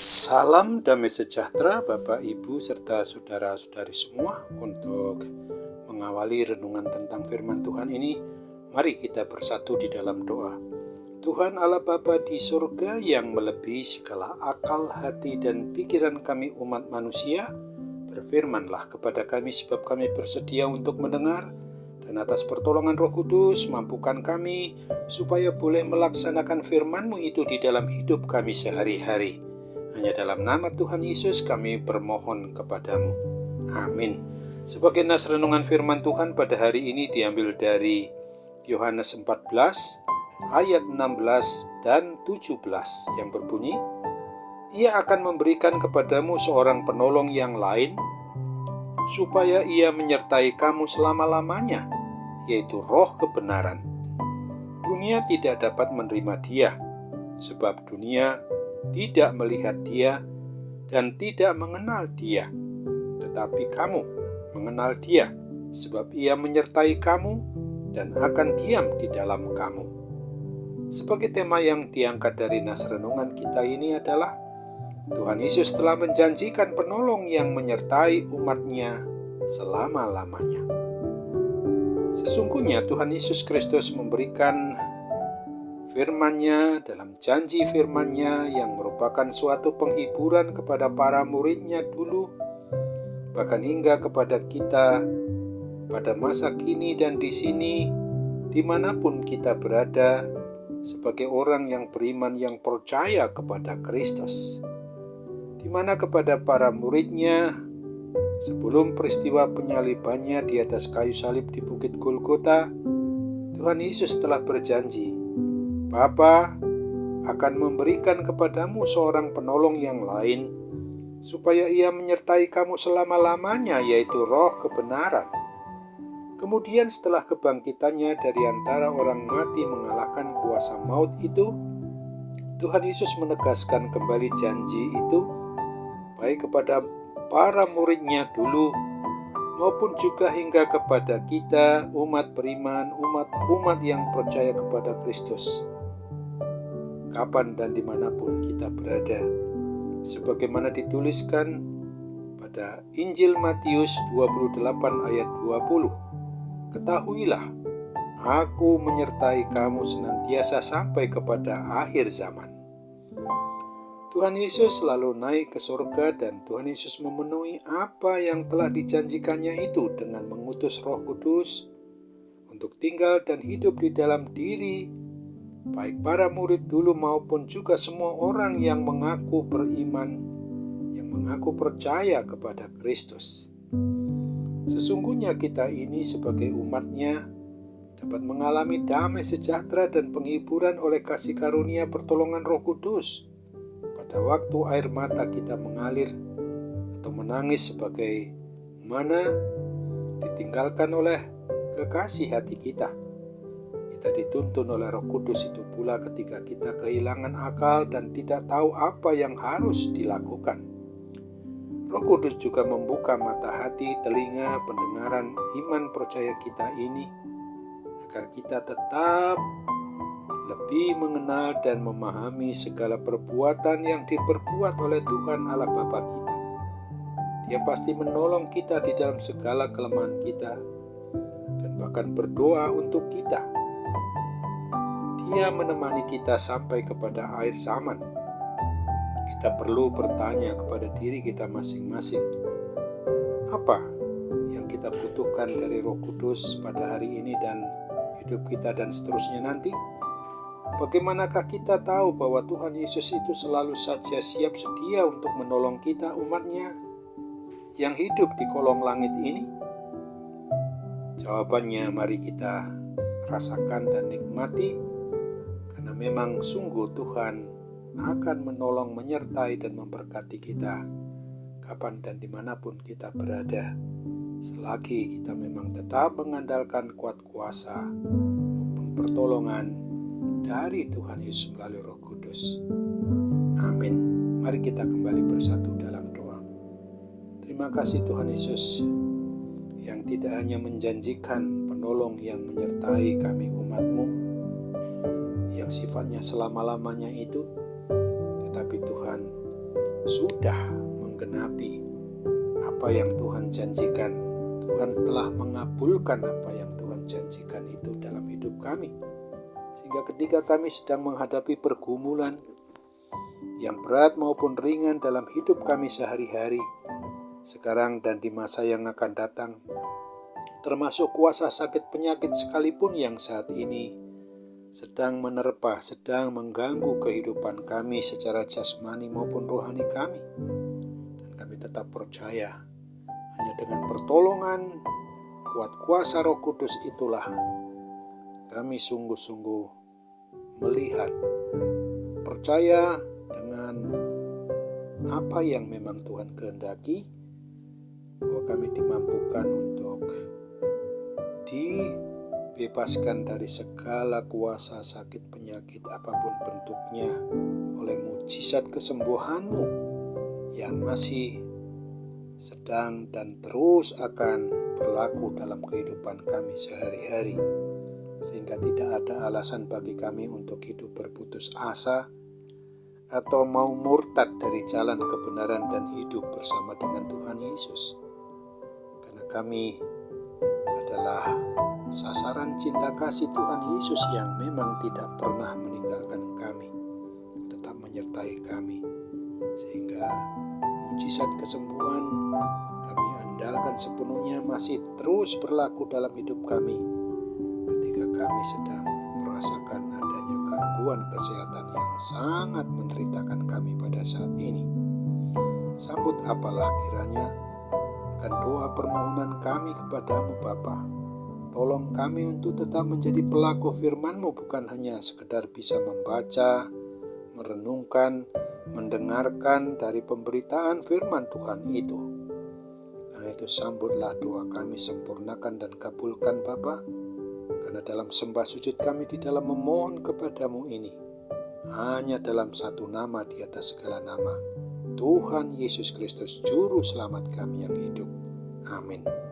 Salam damai sejahtera Bapak, Ibu, serta saudara-saudari semua. Untuk mengawali renungan tentang firman Tuhan ini, mari kita bersatu di dalam doa. Tuhan Allah Bapa di surga yang melebihi segala akal, hati, dan pikiran kami umat manusia, berfirmanlah kepada kami sebab kami bersedia untuk mendengar, dan atas pertolongan Roh Kudus mampukan kami supaya boleh melaksanakan firman-Mu itu di dalam hidup kami sehari-hari. Hanya dalam nama Tuhan Yesus kami bermohon kepadamu. Amin. Sebagai nas renungan firman Tuhan pada hari ini diambil dari Yohanes 14 ayat 16 dan 17 yang berbunyi, Ia akan memberikan kepadamu seorang penolong yang lain, supaya ia menyertai kamu selama-lamanya, yaitu Roh kebenaran. Dunia tidak dapat menerima Dia, sebab dunia tidak melihat Dia dan tidak mengenal Dia. Tetapi kamu mengenal Dia, sebab Ia menyertai kamu dan akan diam di dalam kamu. Sebagai tema yang diangkat dari nas renungan kita ini adalah Tuhan Yesus telah menjanjikan penolong yang menyertai umat-Nya selama-lamanya. Sesungguhnya Tuhan Yesus Kristus memberikan firman-Nya dalam janji firman-Nya yang merupakan suatu penghiburan kepada para murid-Nya dulu, bahkan hingga kepada kita pada masa kini dan di sini, dimanapun kita berada, sebagai orang yang beriman yang percaya kepada Kristus, di mana kepada para murid-Nya sebelum peristiwa penyalibannya di atas kayu salib di Bukit Golgota, Tuhan Yesus telah berjanji, Bapa akan memberikan kepadamu seorang penolong yang lain, supaya ia menyertai kamu selama-lamanya, yaitu Roh kebenaran. Kemudian setelah kebangkitannya dari antara orang mati mengalahkan kuasa maut itu, Tuhan Yesus menegaskan kembali janji itu, baik kepada para murid-Nya dulu, maupun juga hingga kepada kita, umat beriman, umat yang percaya kepada Kristus, kapan dan dimanapun kita berada. Sebagaimana dituliskan pada Injil Matius 28 ayat 20, Ketahuilah, Aku menyertai kamu senantiasa sampai kepada akhir zaman. Tuhan Yesus selalu naik ke surga dan Tuhan Yesus memenuhi apa yang telah dijanjikannya itu dengan mengutus Roh Kudus untuk tinggal dan hidup di dalam diri baik para murid dulu maupun juga semua orang yang mengaku beriman, yang mengaku percaya kepada Kristus. Sesungguhnya kita ini sebagai umat-Nya dapat mengalami damai sejahtera dan penghiburan oleh kasih karunia pertolongan Roh Kudus pada waktu air mata kita mengalir atau menangis sebagai mana ditinggalkan oleh kekasih hati kita. Kita dituntun oleh Roh Kudus itu pula ketika kita kehilangan akal dan tidak tahu apa yang harus dilakukan. Roh Kudus juga membuka mata hati, telinga, pendengaran, iman percaya kita ini, agar kita tetap lebih mengenal dan memahami segala perbuatan yang diperbuat oleh Tuhan Allah Bapa kita. Dia pasti menolong kita di dalam segala kelemahan kita, dan bahkan berdoa untuk kita. Dia menemani kita sampai kepada akhir zaman. Kita perlu bertanya kepada diri kita masing-masing, apa yang kita butuhkan dari Roh Kudus pada hari ini dan hidup kita dan seterusnya nanti? Bagaimanakah kita tahu bahwa Tuhan Yesus itu selalu saja siap sedia untuk menolong kita umat-Nya yang hidup di kolong langit ini? Jawabannya mari kita rasakan dan nikmati, karena memang sungguh Tuhan akan menolong, menyertai, dan memberkati kita kapan dan dimanapun kita berada, selagi kita memang tetap mengandalkan kuat kuasa maupun pertolongan dari Tuhan Yesus melalui Roh Kudus. Amin. Mari kita kembali bersatu dalam doa. Terima kasih Tuhan Yesus yang tidak hanya menjanjikan penolong yang menyertai kami umat-Mu, yang sifatnya selama-lamanya itu, tetapi Tuhan sudah menggenapi apa yang Tuhan janjikan. Tuhan telah mengabulkan apa yang Tuhan janjikan itu dalam hidup kami. Sehingga ketika kami sedang menghadapi pergumulan yang berat maupun ringan dalam hidup kami sehari-hari, sekarang dan di masa yang akan datang, termasuk kuasa sakit penyakit sekalipun yang saat ini sedang menerpa, sedang mengganggu kehidupan kami secara jasmani maupun rohani kami. Dan kami tetap percaya, hanya dengan pertolongan kuat kuasa Roh Kudus itulah kami sungguh-sungguh melihat, percaya dengan apa yang memang Tuhan kehendaki, bahwa kami dimampukan untuk dibebaskan dari segala kuasa sakit penyakit apapun bentuknya oleh mujizat kesembuhan-Mu yang masih sedang dan terus akan berlaku dalam kehidupan kami sehari-hari, sehingga tidak ada alasan bagi kami untuk hidup berputus asa atau mau murtad dari jalan kebenaran dan hidup bersama dengan Tuhan Yesus. Karena kami adalah sasaran cinta kasih Tuhan Yesus yang memang tidak pernah meninggalkan kami, tetap menyertai kami, sehingga mujizat kesembuhan kami andalkan sepenuhnya masih terus berlaku dalam hidup kami ketika kami sedang merasakan adanya gangguan kesehatan yang sangat menderitakan kami pada saat ini. Sambut apalah kiranya akan doa permohonan kami kepadamu Bapa. Tolong kami untuk tetap menjadi pelaku firman-Mu, bukan hanya sekedar bisa membaca, merenungkan, mendengarkan dari pemberitaan firman Tuhan itu. Karena itu sambutlah doa kami, sempurnakan dan kabulkan Bapa. Karena dalam sembah sujud kami di dalam memohon kepadamu ini, hanya dalam satu nama di atas segala nama, Tuhan Yesus Kristus Juru Selamat kami yang hidup. Amin.